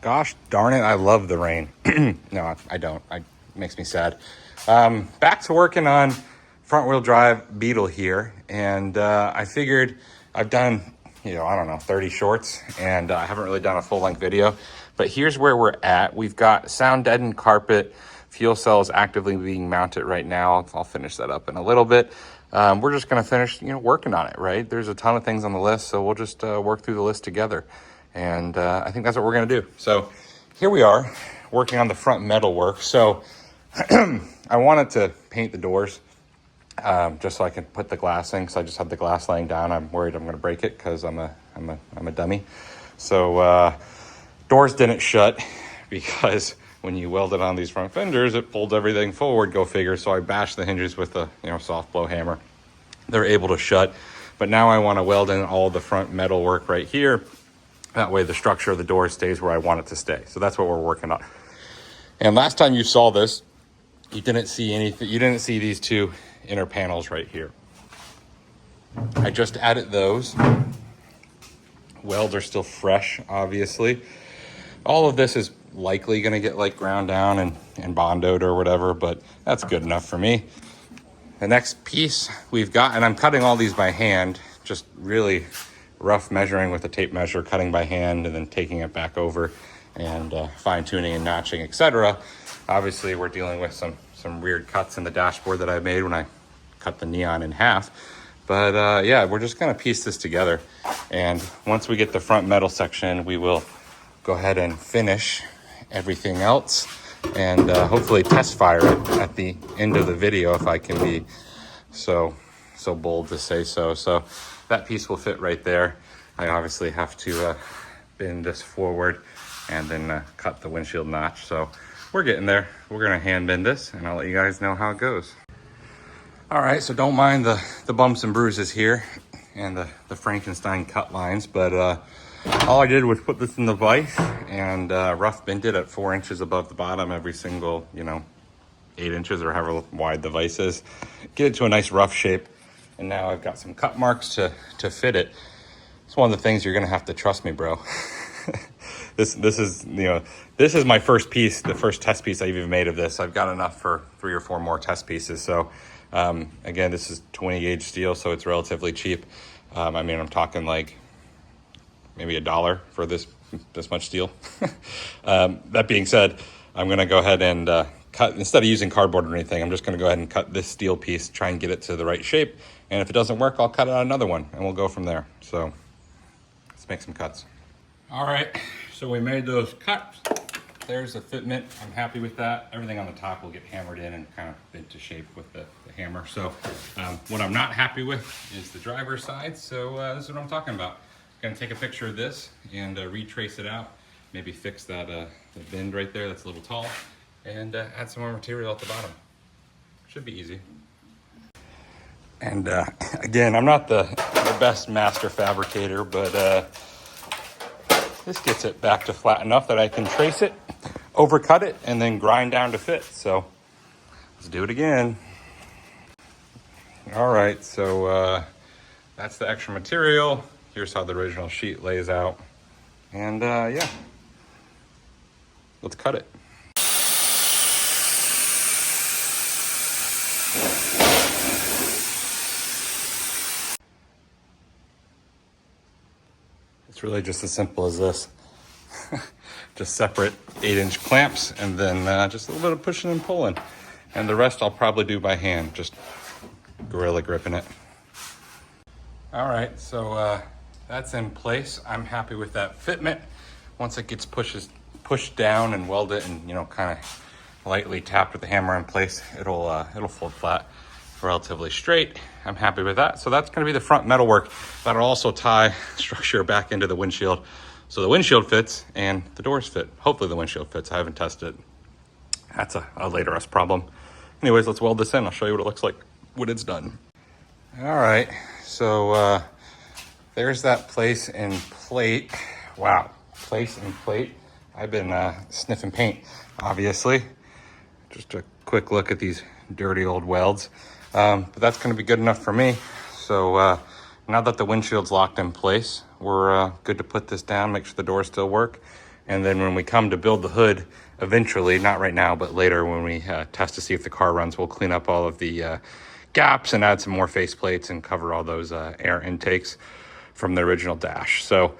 Gosh darn it, I love the rain. No, I don't. It makes me sad. Back to working on front wheel drive Beetle here. And I figured I've done, I don't know, 30 shorts, and I haven't really done a full length video. But here's where we're at. We've got sound deadened carpet. Fuel cell is actively being mounted right now. I'll finish that up in a little bit. We're just going to finish, working on it, right? There's a ton of things on the list, so we'll just work through the list together. And I think that's what we're going to do. So here we are working on the front metal work. So I wanted to paint the doors just so I can put the glass in, because I just have the glass laying down. I'm worried I'm going to break it because I'm a dummy. So doors didn't shut because when you weld it on these front fenders, it folds everything forward, go figure. So I bashed the hinges with a soft blow hammer. They're able to shut, but now I want to weld in all the front metal work right here. That way the structure of the door stays where I want it to stay. So that's what we're working on. And last time you saw this, you didn't see anything. You didn't see these two inner panels right here. I just added those. Welds are still fresh, obviously. All of this is likely going to get like ground down and bondoed or whatever, but that's good enough for me. The next piece we've got, and I'm cutting all these by hand, just really rough measuring with a tape measure, cutting by hand, and then taking it back over and fine tuning and notching, etc. Obviously, we're dealing with some weird cuts in the dashboard that I made when I cut the neon in half. But yeah, we're just gonna piece this together. And once we get the front metal section, we will go ahead and finish everything else and hopefully test fire it at the end of the video if I can be so bold to say so. So that piece will fit right there. I obviously have to bend this forward and then cut the windshield notch. So we're getting there. We're gonna hand bend this and I'll let you guys know how it goes. All right, so don't mind the bumps and bruises here and the Frankenstein cut lines, but all I did was put this in the vise and rough bend it at 4 inches above the bottom, every single, 8 inches or however wide the vise is. Get it to a nice rough shape. And now I've got some cut marks to fit it. It's one of the things you're gonna have to trust me, bro. This is my first piece, the first test piece I've even made of this. I've got enough for 3 or 4 more test pieces. So again, this is 20 gauge steel, so it's relatively cheap. I'm talking like maybe $1 for this much steel. That being said, I'm gonna go ahead and cut, instead of using cardboard or anything, I'm just gonna go ahead and cut this steel piece, try and get it to the right shape. And if it doesn't work, I'll cut out another one and we'll go from there. So let's make some cuts. All right, so we made those cuts. There's the fitment. I'm happy with that. Everything on the top will get hammered in and kind of fit to shape with the hammer. So what I'm not happy with is the driver's side. So this is what I'm talking about. I'm gonna take a picture of this and retrace it out. Maybe fix that the bend right there that's a little tall, and add some more material at the bottom. Should be easy. And again, I'm not the best master fabricator, but this gets it back to flat enough that I can trace it, overcut it, and then grind down to fit. So let's do it again. All right, so that's the extra material. Here's how the original sheet lays out. And yeah, let's cut it. It's really just as simple as this. Just separate 8-inch clamps and then just a little bit of pushing and pulling. And the rest I'll probably do by hand, just gorilla gripping it. All right, so that's in place. I'm happy with that fitment. Once it gets pushed down and welded and kind of lightly tapped with the hammer in place, it'll fold flat, relatively straight. I'm happy with that. So that's going to be the front metal work. That'll also tie structure back into the windshield, so the windshield fits and the doors fit. Hopefully the windshield fits. I haven't tested it. That's a later us problem. Anyways, let's weld this in. I'll show you what it looks like when it's done. All right, so there's that place and plate. Wow, place and plate. I've been sniffing paint, obviously. Just a quick look at these dirty old welds. But that's gonna be good enough for me. So now that the windshield's locked in place, we're good to put this down, make sure the doors still work, And then when we come to build the hood, eventually, not right now, but later when we test to see if the car runs, we'll clean up all of the gaps and add some more faceplates and cover all those air intakes from the original dash. So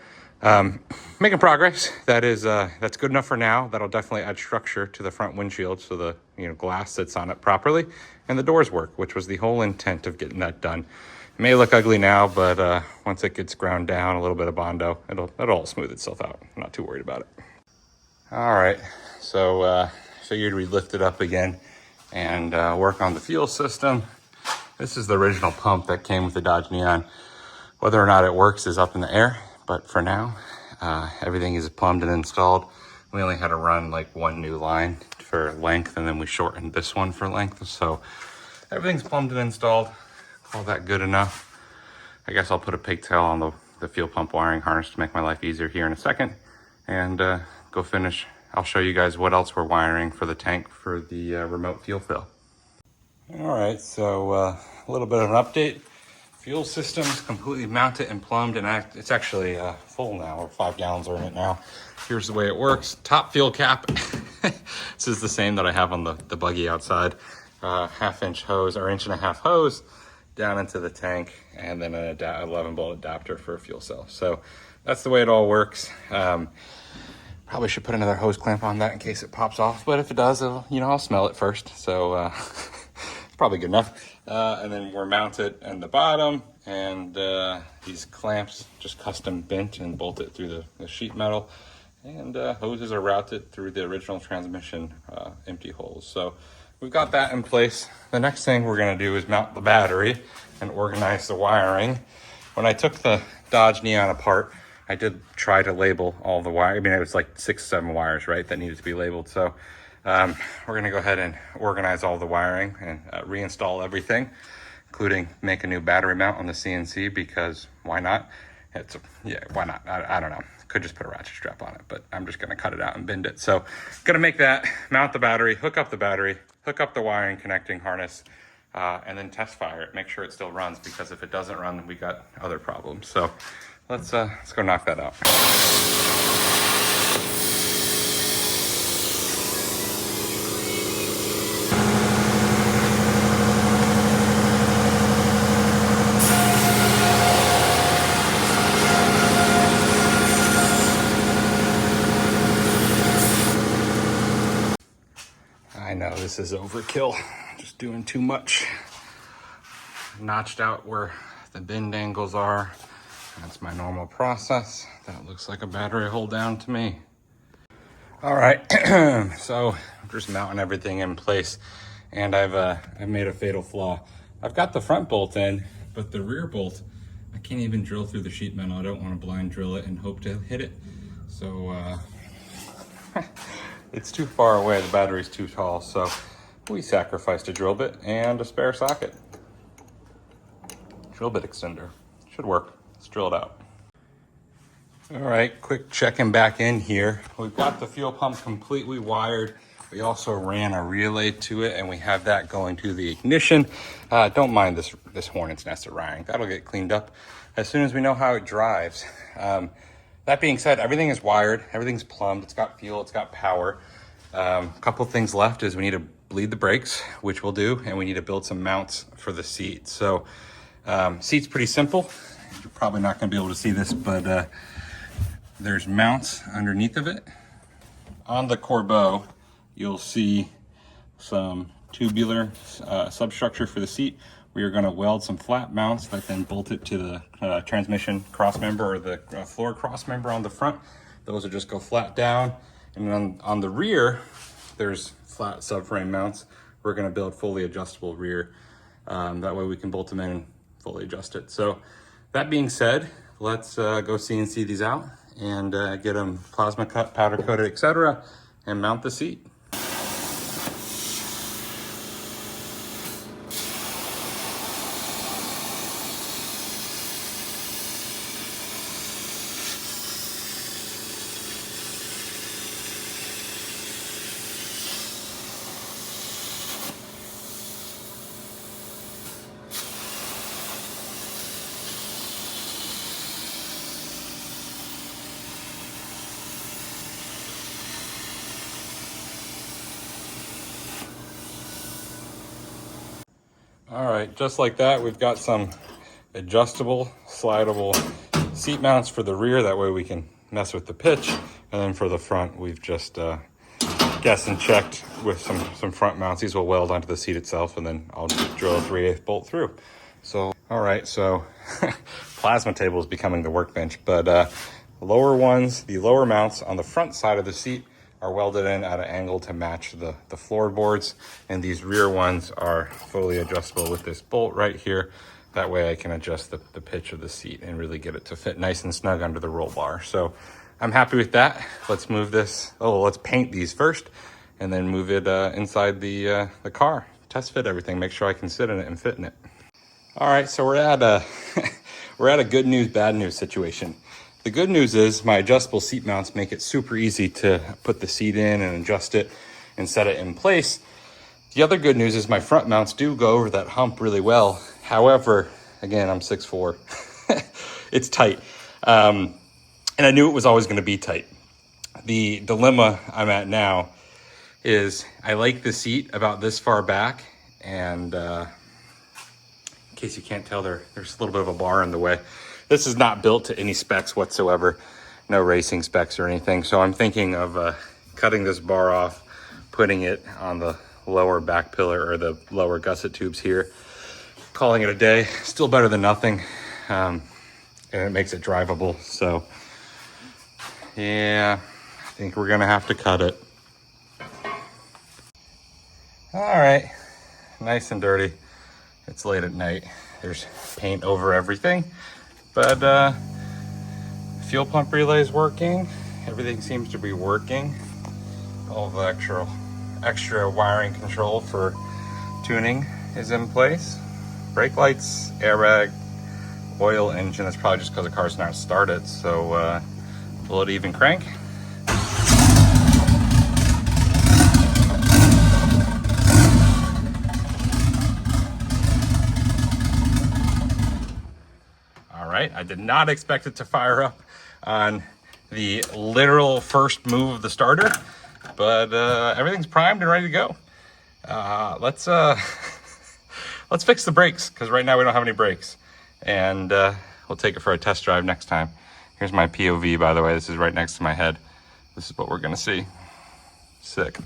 making progress. That's good enough for now. That'll definitely add structure to the front windshield so the glass sits on it properly and the doors work, which was the whole intent of getting that done. It may look ugly now, but once it gets ground down, a little bit of Bondo, it'll all smooth itself out. I'm not too worried about it. All right, so figured we'd lift it up again and work on the fuel system. This is the original pump that came with the Dodge Neon. Whether or not it works is up in the air, but for now, everything is plumbed and installed. We only had to run like one new line for length, and then we shortened this one for length. So everything's plumbed and installed. All that good enough. I guess I'll put a pigtail on the fuel pump wiring harness to make my life easier here in a second, and go finish. I'll show you guys what else we're wiring for the tank for the remote fuel fill. All right, so a little bit of an update. Fuel system's completely mounted and plumbed, and it's actually full now. We're 5 gallons are in it now. Here's the way it works. Top fuel cap. This is the same that I have on the buggy outside. 1/2-inch hose, or 1.5-inch hose down into the tank, and then an 11-bolt adapter for a fuel cell. So that's the way it all works. Probably should put another hose clamp on that in case it pops off, but if it does, I'll smell it first. So it's probably good enough. And then we're mounted in the bottom, and these clamps just custom bent and bolted through the sheet metal, and hoses are routed through the original transmission empty holes. So we've got that in place. The next thing we're gonna do is mount the battery and organize the wiring. When I took the Dodge Neon apart, I did try to label all the wire. I mean, it was like 6, 7 wires, right, that needed to be labeled. So we're gonna go ahead and organize all the wiring and reinstall everything, including make a new battery mount on the CNC, because why not? Why not? I don't know. Could just put a ratchet strap on it, but I'm just gonna cut it out and bend it. So gonna make that, mount the battery, hook up the wiring connecting harness, and then test fire it, make sure it still runs, because if it doesn't run, we got other problems. So let's go knock that out. I know this is overkill, just doing too much. Notched out where the bend angles are. That's my normal process. That looks like a battery hold down to me. All right, so I'm just mounting everything in place, and I've made a fatal flaw. I've got the front bolt in, but the rear bolt, I can't even drill through the sheet metal. I don't want to blind drill it and hope to hit it. So it's too far away, the battery's too tall, so we sacrificed a drill bit and a spare socket. Drill bit extender, should work. Let's drill it out. All right, quick checking back in here. We've got the fuel pump completely wired. We also ran a relay to it, and we have that going to the ignition. Don't mind this hornet's nest around. That'll get cleaned up as soon as we know how it drives. That being said, everything is wired, everything's plumbed, it's got fuel, it's got power. A couple things left is we need to bleed the brakes, which we'll do, and we need to build some mounts for the seat. So seat's pretty simple. You're probably not gonna be able to see this, but there's mounts underneath of it. On the Corbeau, you'll see some tubular substructure for the seat. We are gonna weld some flat mounts that then bolt it to the transmission cross member, or the floor cross member on the front. Those will just go flat down. And then on the rear, there's flat subframe mounts. We're gonna build fully adjustable rear. That way we can bolt them in and fully adjust it. So that being said, let's go CNC these out and get them plasma cut, powder coated, etc., and mount the seat. All right, just like that, we've got some adjustable, slidable seat mounts for the rear. That way we can mess with the pitch. And then for the front, we've just guessed and checked with some front mounts. These will weld onto the seat itself, and then I'll drill a 3/8 bolt through. So, all right, so plasma table is becoming the workbench, but lower ones, the lower mounts on the front side of the seat are welded in at an angle to match the floorboards, and these rear ones are fully adjustable with this bolt right here. That way I can adjust the pitch of the seat and really get it to fit nice and snug under the roll bar. So I'm happy with that. Let's move this. Oh, let's paint these first and then move it inside the car. Test fit everything, make sure I can sit in it and fit in it. All right, so we're at a we're at a good news, bad news situation. The good news is my adjustable seat mounts make it super easy to put the seat in and adjust it and set it in place. The other good news is my front mounts do go over that hump really well. However, again, I'm 6'4". It's tight. And I knew it was always going to be tight. The dilemma I'm at now is I like the seat about this far back, and in case you can't tell, there's a little bit of a bar in the way. This is not built to any specs whatsoever, no racing specs or anything. So I'm thinking of cutting this bar off, putting it on the lower back pillar or the lower gusset tubes here, calling it a day. Still better than nothing, and it makes it drivable. So yeah, I think we're gonna have to cut it. All right, nice and dirty. It's late at night. There's paint over everything, but fuel pump relay is working. Everything seems to be working. All the extra wiring control for tuning is in place. Brake lights, airbag, oil, engine. That's probably just because the car's not started. So will it even crank? All right, I did not expect it to fire up on the literal first move of the starter, but everything's primed and ready to go. Let's fix the brakes, because right now we don't have any brakes, and we'll take it for a test drive next time. Here's my POV, by the way. This is right next to my head. This is what we're gonna see. Sick.